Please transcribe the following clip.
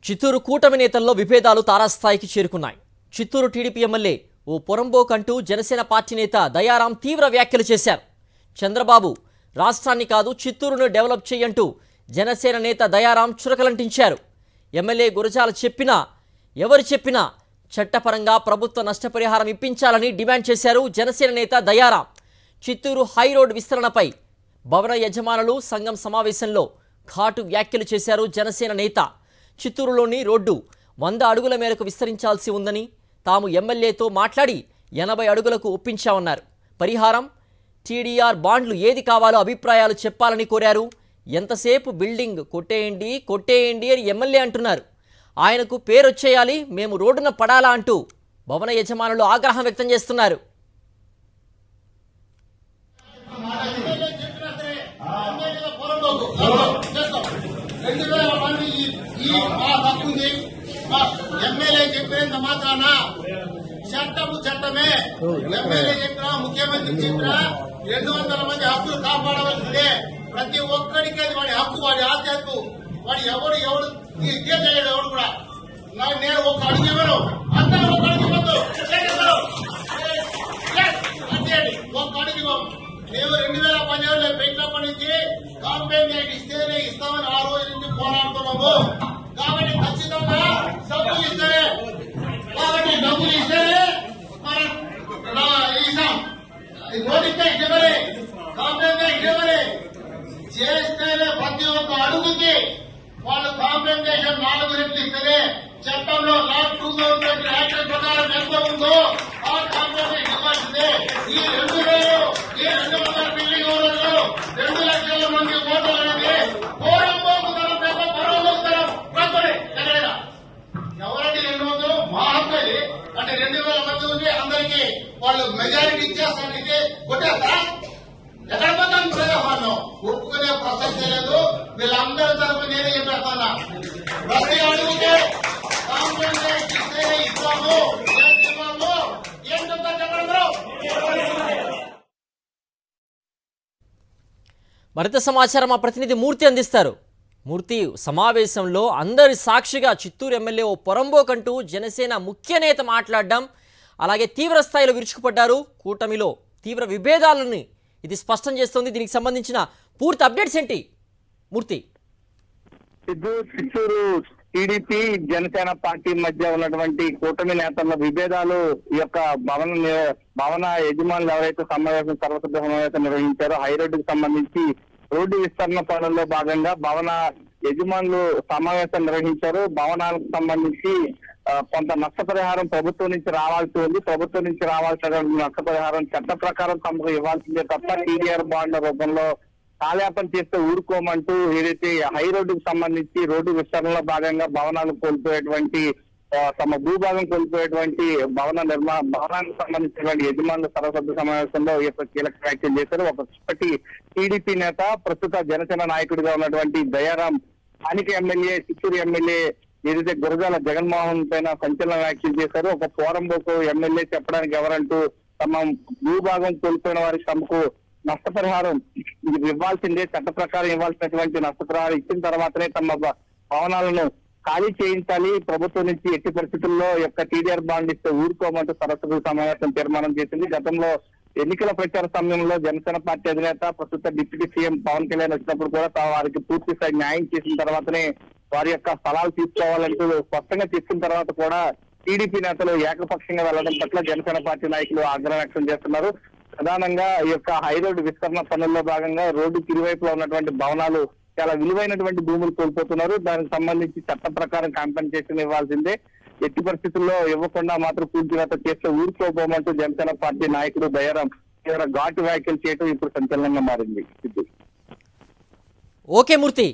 చిత్తూరు కూటమి నేతల్లో విభేదాలు తారాస్థాయికి చేరుకున్నాయి. చిత్తూరు టీడీపీ ఎమ్మెల్యే ఓ పొరంబోకంటూ జనసేన పార్టీ నేత దయారాం తీవ్ర వ్యాఖ్యలు చేశారు. చంద్రబాబు రాష్ట్రాన్ని కాదు చిత్తూరును డెవలప్ చేయంటూ జనసేన నేత దయారాం చురకలంటించారు. ఎమ్మెల్యే గురజాల చెప్పినా ఎవరు చెప్పినా చట్టపరంగా ప్రభుత్వ నష్టపరిహారం ఇప్పించాలని డిమాండ్ చేశారు జనసేన నేత దయారాం. చిత్తూరు హైరోడ్ విస్తరణపై భవన యజమానులు సంఘం సమావేశంలో ఘాటు వ్యాఖ్యలు చేశారు జనసేన నేత. చిత్తూరులోని రోడ్డు 100 అడుగుల మేరకు విస్తరించాల్సి ఉందని తాము ఎమ్మెల్యేతో మాట్లాడి 80 అడుగులకు ఒప్పించామన్నారు. పరిహారం, టీడీఆర్ బాండ్లు ఏది కావాలో అభిప్రాయాలు చెప్పాలని కోరారు. ఎంతసేపు బిల్డింగ్ కొట్టేయండి అని ఎమ్మెల్యే అంటున్నారు. ఆయనకు పేరొచ్చేయాలి, మేము రోడ్డున పడాలా అంటూ భవన యజమానులు ఆగ్రహం వ్యక్తం చేస్తున్నారు. ఎమ్మెల్యే చెప్పినంత మాత్రాన చట్టమే. ఎమ్మెల్యే చెప్పినా, ముఖ్యమంత్రి చెప్పినా 200 మంది హక్కులు కాపాడవలసిందే. ప్రతి ఒక్కడికి అది వాడి హక్కు, వాడి ఆధ్యాత్కు. వాడు ఎవడు తీర్చలేడు. ఎవడు కూడా నేను ఒక అడుగు ఇవ్వను, అందరూ ఒక అడుగు ఇవ్వద్దు, ఒక అడుగు ఇవ్వము. మేము 2017లో పెట్టినప్పటి నుంచి కాంపెయిన్ ఇస్తేనే ఇస్తామని ఆ రోజు నుంచి పోరాడుతున్నాము. కాబట్టి ఖచ్చితంగా డబ్బులు ఇస్తేనే మనం ఇస్తాం. ఓడితే ఇవ్వలే, కాంపెయిన్ ఇవ్వలే చేస్తేనే ప్రతి ఒక్క అడుగుకి వాళ్ళు కాంపెన్సేషన్ 4 రెట్లు ఇస్తేనే చట్టంలో లాట్ 2020 యాక్ట్ ప్రకారం ఎంత ఉందో ఆ కాంపెన్సేషన్ ఇవ్వాల్సిందే. ఈ 200 బిల్డింగ్ ఓనర్లు 2 లక్షల మంది ఓటర్లు అనేది పోరంబోకుతనం పరోమోకుతనం ప్రజలే ఎక్కడైనా ఎవరండి 200 మా హక్కది అంటే 2000 మంది ఉంది. అందరికీ వాళ్ళు మెజారిటీ ఇచ్చేస్తానికి కొట్టేస్తారా? ఎక్కడ పోతాం ప్రజాపాలన ఒప్పుకునే ప్రసక్తే లేదు. వీళ్ళందరి తరఫు నేనే చెప్పేస్తున్నా, ప్రతి అడుగుతే కాంప్రమైజ్ ఇస్తాము. ఏంటో చెప్పడం. మరింత సమాచారం మా ప్రతినిధి మూర్తి అందిస్తారు. మూర్తి, సమావేశంలో అందరి సాక్షిగా చిత్తూరు ఎమ్మెల్యే ఓ పొరంబోకంటూ జనసేన ముఖ్య నేత మాట్లాడడం, అలాగే తీవ్ర స్థాయిలో విరుచుకుపడ్డారు. కూటమిలో తీవ్ర విభేదాలని ఇది స్పష్టం చేస్తోంది. దీనికి సంబంధించిన పూర్తి అప్డేట్స్ ఏంటి మూర్తి? చిత్తూరు టీడీపీ జనసేన పార్టీ మధ్య ఉన్నటువంటి కూటమి నేతల విభేదాలు ఈ యొక్క భవన యజమానులు ఎవరైతే సర్వసభ్య సమావేశం నిర్వహించారో హైరోడ్డుకు సంబంధించి రోడ్డు విస్తరణ పనుల్లో భాగంగా భవన యజమానులు సమావేశం నిర్వహించారు. భవనాలకు సంబంధించి కొంత నష్టపరిహారం ప్రభుత్వం నుంచి రావాల్సి ఉంది. ప్రభుత్వం నుంచి రావాల్సిన నష్టపరిహారం చట్ట ప్రకారం తమకు ఇవ్వాల్సిందే తప్ప టీడీఆర్ బాండ్ల రూపంలో కాలయాపన చేస్తే ఊరుకోమంటూ ఏదైతే హై రోడ్డుకు సంబంధించి రోడ్డు విస్తరణలో భాగంగా భవనాలు కోల్పోయేటువంటి తమ భూభాగం కోల్పోయేటువంటి భవనానికి సంబంధించినటువంటి యజమానుల సర్వసభ్య సమావేశంలో ఈ యొక్క కీలక వ్యాఖ్యలు చేశారు. ఒకటి టీడీపీ నేత, ప్రస్తుత జనసేన నాయకుడిగా ఉన్నటువంటి దయారాం స్థానిక ఎమ్మెల్యే, చిత్తూరు ఎమ్మెల్యే ఏదైతే గురజాల జగన్మోహన్ పైన సంచలన వ్యాఖ్యలు చేశారు. ఒక పోరంబోకు ఎమ్మెల్యే చెప్పడానికి ఎవరంటూ తమ భూభాగం కోల్పోయిన వారికి తమకు నష్టపరిహారం ఇవ్వాల్సిందే, చట్ట ప్రకారం ఇవ్వాల్సినటువంటి నష్టపరిహారం ఇచ్చిన తర్వాతనే తమ భవనాలను ఖాళీ చేయించాలి. ప్రభుత్వం నుంచి ఎట్టి పరిస్థితుల్లో యొక్క టీడీఆర్ బాండ్ ఇస్తే ఊరుకోమంటూ సరస్వతి సమావేశం తీర్మానం చేసింది. గతంలో ఎన్నికల ప్రచార సమయంలో జనసేన పార్టీ అధినేత, ప్రస్తుత డిప్యూటీ సీఎం పవన్ కళ్యాణ్ వచ్చినప్పుడు కూడా వారికి పూర్తి స్థాయి న్యాయం చేసిన తర్వాతనే వారి యొక్క స్థలాలు తీసుకోవాలంటూ స్పష్టంగా తీసుకున్న తర్వాత కూడా టీడీపీ నేతలు ఏకపక్షంగా వెళ్లడం పట్ల జనసేన పార్టీ నాయకులు ఆగ్రహం వ్యక్తం చేస్తున్నారు. ప్రధానంగా ఈ యొక్క హైరోడ్డు విస్తరణ పనుల్లో భాగంగా రోడ్డుకి ఇరువైపులో ఉన్నటువంటి భవనాలు చాలా విలువైనటువంటి భూములు కోల్పోతున్నారు. దానికి సంబంధించి చట్ట ప్రకారం కాంపెన్సేషన్ ఇవ్వాల్సిందే, ఎట్టి పరిస్థితుల్లో ఇవ్వకుండా మాత్రం పూర్తిగత చేస్తే ఊరుకోబోమంటూ జనసేన పార్టీ నాయకుడు దయారాం ఘాటు వ్యాఖ్యలు చేయడం ఇప్పుడు సంచలనంగా మారింది. ఓకే మూర్తి.